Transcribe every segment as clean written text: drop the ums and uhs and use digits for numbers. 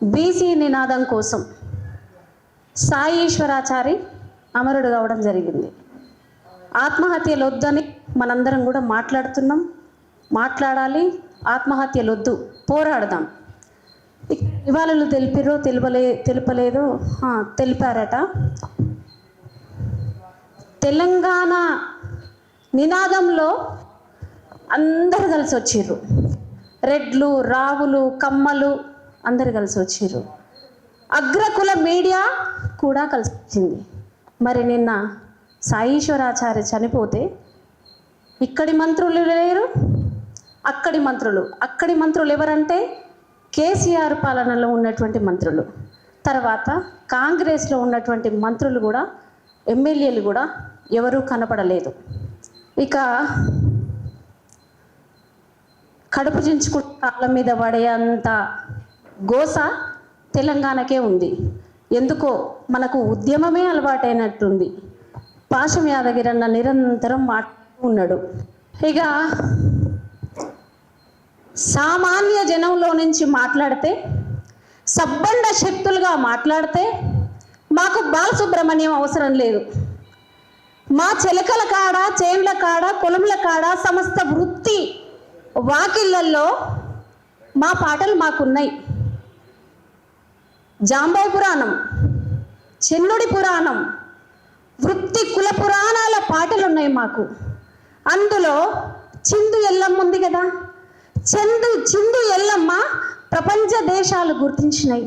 BC నినాదం కోసం సాయి ఈశ్వరాచారి అమరుడు కావడం జరిగింది. ఆత్మహత్యలు వద్దని మనందరం కూడా మాట్లాడాలి. ఆత్మహత్యలు వద్దు, పోరాడదాం. నివాళులు తెలిపలేదు తెలిపారట. తెలంగాణ నినాదంలో అందరు కలిసి వచ్చిర్రు. రెడ్లు, రావులు, కమ్మలు అందరు కలిసి వచ్చిర్రు. అగ్రకుల మీడియా కూడా కలిసి వచ్చింది. మరి నిన్న సాయీశ్వరాచార్య చనిపోతే ఇక్కడి మంత్రులు లేరు, అక్కడి మంత్రులు ఎవరంటే కేసీఆర్ పాలనలో ఉన్నటువంటి మంత్రులు, తర్వాత కాంగ్రెస్లో ఉన్నటువంటి మంత్రులు కూడా, ఎమ్మెల్యేలు కూడా ఎవరూ కనపడలేదు. ఇక కడుపు చించుకుంటూ కాళ్ళ మీద పడేంత గోస తెలంగాణకే ఉంది. ఎందుకో మనకు ఉద్యమమే అలవాటైనట్టుంది. పాశం యాదగిరన్న నిరంతరం మాట్లాడుతూ ఉన్నాడు. ఇక సామాన్య జనంలో నుంచి మాట్లాడితే, సబ్బండ శక్తులుగా మాట్లాడితే మాకు బాలసుబ్రహ్మణ్యం అవసరం లేదు. మా చెలకల కాడ, చేన్ల కాడ, పొలంల కాడ, సమస్త వృత్తి వాకిళ్ళల్లో మా పాటలు మాకున్నాయి. జాంబవ పురాణం, చెన్నుడి పురాణం, వృత్తి కుల పురాణాల పాటలు ఉన్నాయి మాకు. అందులో చిందు ఎల్లమ్మ ఉంది కదా, చిందు ఎల్లమ్మ ప్రపంచ దేశాలు గుర్తించినాయి,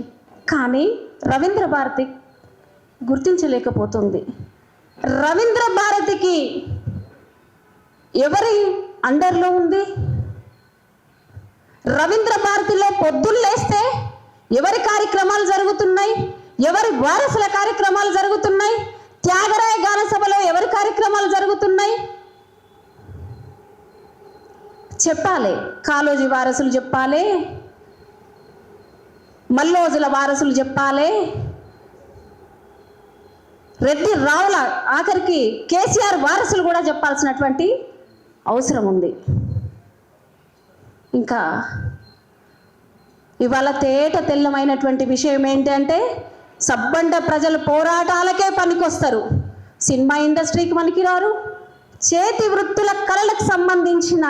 కానీ రవీంద్ర భారతి గుర్తించలేకపోతుంది. రవీంద్ర భారతికి ఎవరి అండర్లో ఉంది? రవీంద్ర భారతిలో పొద్దున్న లేస్తే ఎవరి కార్యక్రమాలు జరుగుతున్నాయి? ఎవరి వారసుల కార్యక్రమాలు జరుగుతున్నాయి? త్యాగరాయ గాన సభలో ఎవరి కార్యక్రమాలు జరుగుతున్నాయి? చెప్పాలి. కాళోజీ వారసులు చెప్పాలి, మల్లోజుల వారసులు చెప్పాలి, రెడ్డి రావుల, ఆఖరికి కేసీఆర్ వారసులు కూడా చెప్పాల్సినటువంటి అవసరం ఉంది. ఇంకా ఇవాళ తెల్లమైనటువంటి విషయం ఏంటంటే, సబ్బండ ప్రజలు పోరాటాలకే పనికొస్తారు, సినిమా ఇండస్ట్రీకి పనికిరారు, చేతి వృత్తుల కళలకు సంబంధించిన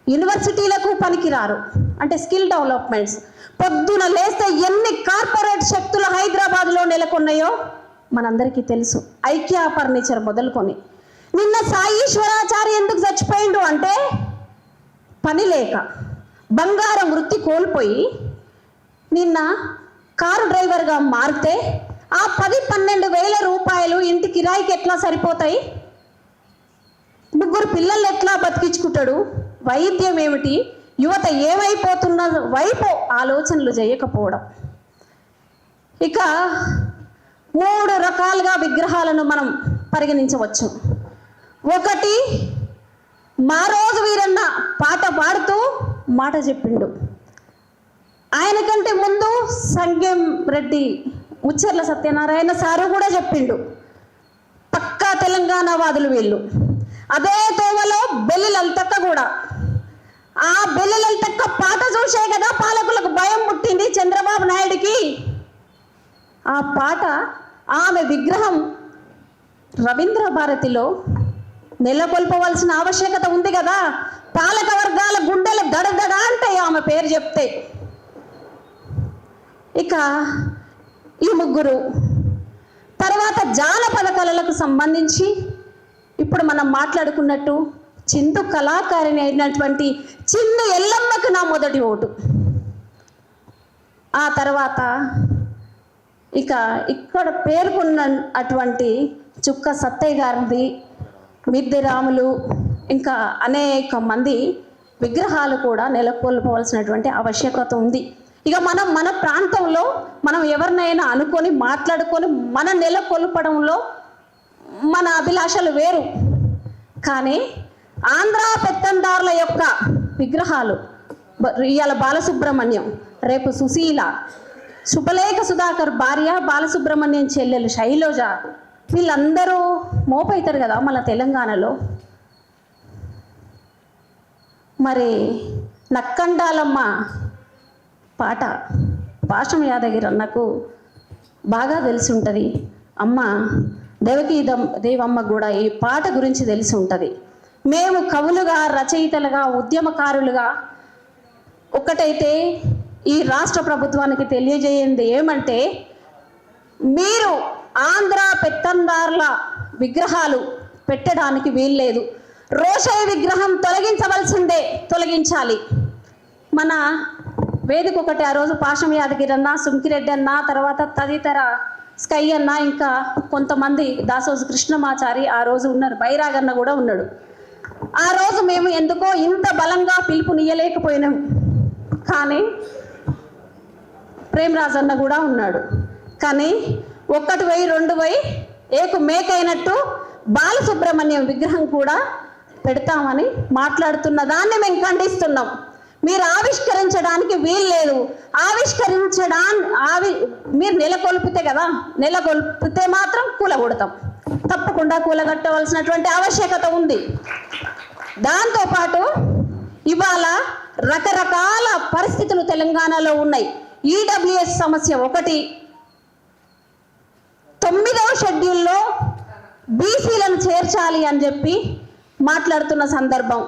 యూనివర్సిటీలకు పనికిరారు. అంటే స్కిల్ డెవలప్మెంట్స్. పొద్దున లేస్తే ఎన్ని కార్పొరేట్ శక్తులు హైదరాబాద్లో నెలకొన్నాయో మనందరికీ తెలుసు. ఐక్య ఫర్నిచర్ మొదలుకొని. నిన్న సాయీశ్వరాచార్య ఎందుకు చచ్చిపోయిండు అంటే, పని లేక బంగారం వృత్తి కోల్పోయి నిన్న కారు డ్రైవర్గా మారితే ఆ 10-12 వేల రూపాయలు ఇంటి కిరాయికి ఎట్లా సరిపోతాయి? 3 పిల్లలు ఎట్లా బతికించుకుంటాడు? వైద్యం ఏమిటి? యువత ఏమైపోతున్న వైపు ఆలోచనలు చేయకపోవడం. ఇక 3 రకాలుగా విగ్రహాలను మనం పరిగణించవచ్చు. ఒకటి, మా రోజు వీరన్న పాట పాడుతూ మాట చెప్పిండు. ఆయన కంటే ముందు సంగెం రెడ్డి, ముచ్చర్ల సత్యనారాయణ సారు కూడా చెప్పిండు, పక్కా తెలంగాణ వాదులు వీళ్ళు. అదే తోవలో బెల్లి లలితక్క కూడా. ఆ బెల్లి లలితక్క పాట చూసే కదా పాలకులకు భయం పుట్టింది చంద్రబాబు నాయుడికి. ఆ పాట, ఆమె విగ్రహం రవీంద్ర భారతిలో నెలకొల్పవలసిన ఆవశ్యకత ఉంది కదా. పాలక వర్గాల గుండెలు దడదడ అంటాయి ఆమె పేరు చెప్తే. ఇక ఈ 3 తర్వాత జానపద కళలకు సంబంధించి ఇప్పుడు మనం మాట్లాడుకున్నట్టు చిందు కళాకారిణి అయినటువంటి చిందు ఎల్లమ్మకు నా మొదటి ఓటు. ఆ తర్వాత ఇక ఇక్కడ పేర్కొన్న అటువంటి చుక్క సత్తయ్య గారిది, మిద్దె రాములు, ఇంకా అనేక మంది విగ్రహాలు కూడా నెలకొల్పవలసినటువంటి ఆవశ్యకత ఉంది. ఇక మన ప్రాంతంలో మనం ఎవరినైనా అనుకొని మాట్లాడుకొని మన నెలకొల్పడంలో మన అభిలాషలు వేరు. కానీ ఆంధ్ర పెత్తందారుల యొక్క విగ్రహాలు, ఇవాళ బాలసుబ్రహ్మణ్యం, రేపు సుశీల, శుభలేఖ సుధాకర్ భార్య, బాలసుబ్రహ్మణ్యం చెల్లెలు శైలజ, వీళ్ళందరూ మోపైతారు కదా మన తెలంగాణలో. మరి నక్కండాలమ్మ పాట పాషం యాదగిరి అన్నకు బాగా తెలిసి ఉంటుంది. అమ్మ దేవకీ దేవమ్మ కూడా ఈ పాట గురించి తెలిసి ఉంటుంది. మేము కవులుగా, రచయితలుగా, ఉద్యమకారులుగా ఒక్కటైతే ఈ రాష్ట్ర ప్రభుత్వానికి తెలియజేయండి ఏమంటే, మీరు ఆంధ్ర పెత్తందారుల విగ్రహాలు పెట్టడానికి వీల్లేదు. రోషయ్య విగ్రహం తొలగించవలసిందే, తొలగించాలి. మన వేదిక ఒకటి ఆ రోజు పాషం యాదగిరి అన్న, సుంకిరెడ్డి అన్న, తర్వాత తదితర స్కై అన్న, ఇంకా కొంతమంది దాసోజు కృష్ణమాచారి ఆ రోజు ఉన్నారు, బైరాగన్న కూడా ఉన్నాడు. ఆ రోజు మేము ఎందుకో ఇంత బలంగా పిలుపునియలేకపోయినాం. కానీ ప్రేమరాజ్ అన్న కూడా ఉన్నాడు. కానీ 1 వెయ్యి 2 వెయ్యి ఏకు మేకైనట్టు బాలసుబ్రహ్మణ్యం విగ్రహం కూడా పెడతామని మాట్లాడుతున్న దాన్ని మేము ఖండిస్తున్నాం. మీరు ఆవిష్కరించడానికి వీల్లేదు. మీరు నెలకొల్పితే కదా, నెలకొల్పితే మాత్రం కూలగొడతాం. తప్పకుండా కూలగట్టవలసినటువంటి ఆవశ్యకత ఉంది. దాంతోపాటు ఇవాళ రకరకాల పరిస్థితులు తెలంగాణలో ఉన్నాయి. ఈడబ్ల్యూఎస్ సమస్య ఒకటి, 9వ షెడ్యూల్లో బీసీలను చేర్చాలి అని చెప్పి మాట్లాడుతున్న సందర్భం,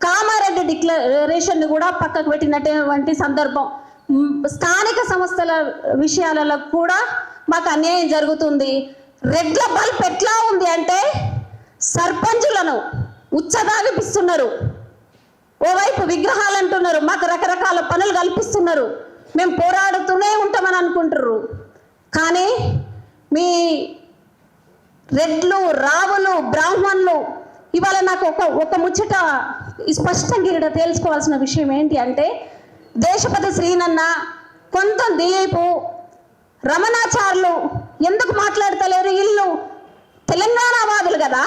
కామారెడ్డి డిక్లరేషన్ కూడా పక్కకు పెట్టినటువంటి సందర్భం, స్థానిక సంస్థల విషయాలలో కూడా మాకు అన్యాయం జరుగుతుంది. రెడ్ల బల్బ్ ఎట్లా ఉంది అంటే సర్పంచులను ఉచ్చదాగిపిస్తున్నారు. ఓవైపు విగ్రహాలు అంటున్నారు, మాకు రకరకాల పనులు కల్పిస్తున్నారు, మేము పోరాడుతూనే ఉంటామని అనుకుంటున్నారు. కానీ మీ రెడ్లు, రావులు, బ్రాహ్మణులు ఇవాళ నాకు ఒక ముచ్చట స్పష్టంగా తెలుసుకోవాల్సిన విషయం ఏంటి అంటే, దేశపతి శ్రీనన్న, కొంత దీపు, రమణాచార్యులు ఎందుకు మాట్లాడతలేరు? వీళ్ళు తెలంగాణ వాదులు కదా,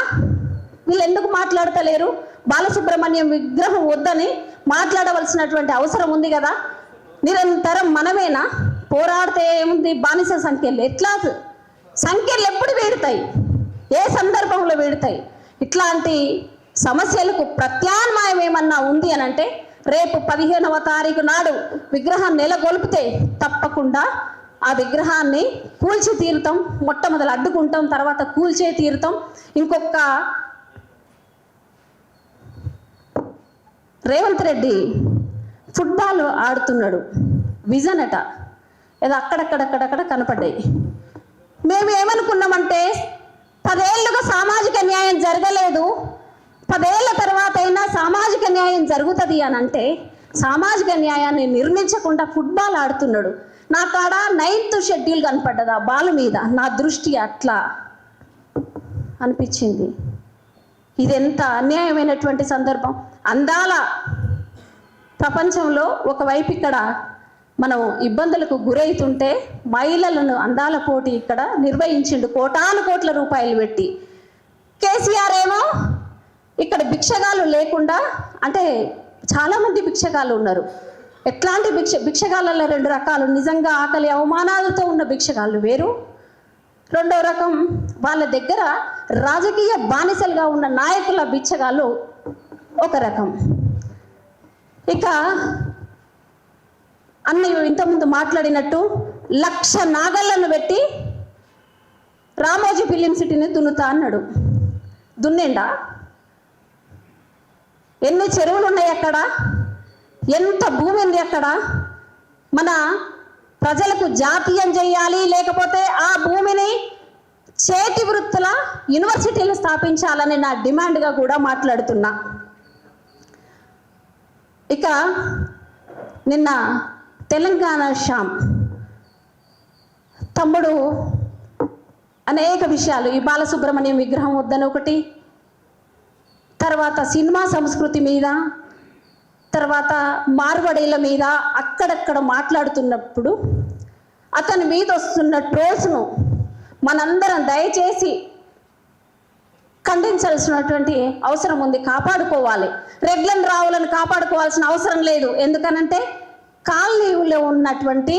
వీళ్ళు ఎందుకు మాట్లాడతలేరు? బాలసుబ్రహ్మణ్యం విగ్రహం వద్దని మాట్లాడవలసినటువంటి అవసరం ఉంది కదా. నిరంతరం మనమేనా పోరాడితే ఏముంది? బానిస సంఖ్యలు ఎట్లా, సంఖ్యలు ఎప్పుడు వీడుతాయి, ఏ సందర్భంలో వీడుతాయి? ఇట్లాంటి సమస్యలకు ప్రత్యామ్నాయం ఏమన్నా ఉంది అని అంటే, రేపు 15వ తారీఖు నాడు విగ్రహాన్ని నెలకొల్పితే తప్పకుండా ఆ విగ్రహాన్ని కూల్చి తీరుతాం. మొట్టమొదలు అడ్డుకుంటాం, తర్వాత కూల్చే తీరుతాం. ఇంకొక రేవంత్ రెడ్డి ఫుట్బాల్ ఆడుతున్నాడు, విజన్ అట, ఏదో అక్కడక్కడక్కడక్కడ కనపడ్డాయి. మేము ఏమనుకున్నామంటే, 10 ఏళ్ళుగా సామాజిక న్యాయం జరగలేదు, 10 ఏళ్ళ తర్వాత అయినా సామాజిక న్యాయం జరుగుతుంది అని అంటే, సామాజిక న్యాయాన్ని నిర్మించకుండా ఫుట్బాల్ ఆడుతున్నాడు. నా కాడ 9th షెడ్యూల్ కనపడ్డదా బాల్ మీద, నా దృష్టి అట్లా అనిపించింది. ఇది ఎంత అన్యాయమైనటువంటి సందర్భం. అందాల ప్రపంచంలో ఒకవైపు ఇక్కడ మనం ఇబ్బందులకు గురవుతుంటే, మహిళలను అందాల పోటీ ఇక్కడ నిర్వహించిండు కోటాను కోట్ల రూపాయలు పెట్టి. కేసీఆర్ ఏమో ఇక్కడ భిక్షగాలు లేకుండా, అంటే చాలామంది భిక్షగాలు ఉన్నారు. ఎట్లాంటి భిక్షగాళ్ళలో 2 రకాలు, నిజంగా ఆకలి అవమానాలతో ఉన్న భిక్షగాళ్ళు వేరు, రెండో రకం వాళ్ళ దగ్గర రాజకీయ బానిసలుగా ఉన్న నాయకుల బిచ్చగాళ్ళు ఒక రకం. ఇక అన్ని ఇంతకుముందు మాట్లాడినట్టు 1,00,000 నాగళ్ళను పెట్టి రామోజీ ఫిలిం సిటీని దున్నుతా అన్నాడు. దున్నిండా? ఎన్ని చెరువులు ఉన్నాయి అక్కడ, ఎంత భూమి ఉంది అక్కడ? మన ప్రజలకు జాతీయం చేయాలి, లేకపోతే ఆ భూమిని చేతి వృత్తుల యూనివర్సిటీలు స్థాపించాలని నా డిమాండ్గా కూడా మాట్లాడుతున్నా. ఇక నిన్న తెలంగాణ శ్యామ్ తమ్ముడు అనేక విషయాలు, ఈ బాలసుబ్రహ్మణ్యం విగ్రహం వద్దని ఒకటి, తర్వాత సినిమా సంస్కృతి మీద, తర్వాత మార్వడీల మీద అక్కడక్కడ మాట్లాడుతున్నప్పుడు అతని మీద వస్తున్న ట్రోల్స్ను మనందరం దయచేసి ఖండించాల్సినటువంటి అవసరం ఉంది, కాపాడుకోవాలి. రెడ్లను, రావులను కాపాడుకోవాల్సిన అవసరం లేదు. ఎందుకనంటే కాలనీలో ఉన్నటువంటి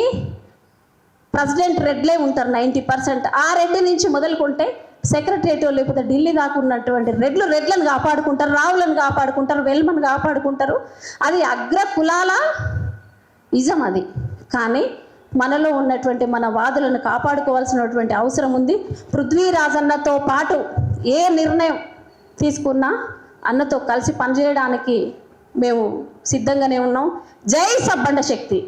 ప్రెసిడెంట్ రెడ్లే ఉంటారు 90%. ఆ రెడ్డి నుంచి మొదలుకుంటే సెక్రటరియట్ లేకపోతే ఢిల్లీ దాకా ఉన్నటువంటి రెడ్లను కాపాడుకుంటారు, రావులను కాపాడుకుంటారు, వెల్మను కాపాడుకుంటారు. అది అగ్ర కులాల ఇజం అది. కానీ మనలో ఉన్నటువంటి మన వాదులను కాపాడుకోవాల్సినటువంటి అవసరం ఉంది. పృథ్వీరాజన్నతో పాటు ఏ నిర్ణయం తీసుకున్నా అన్నతో కలిసి పనిచేయడానికి మేము సిద్ధంగానే ఉన్నాం. జై సబ్బండ శక్తి.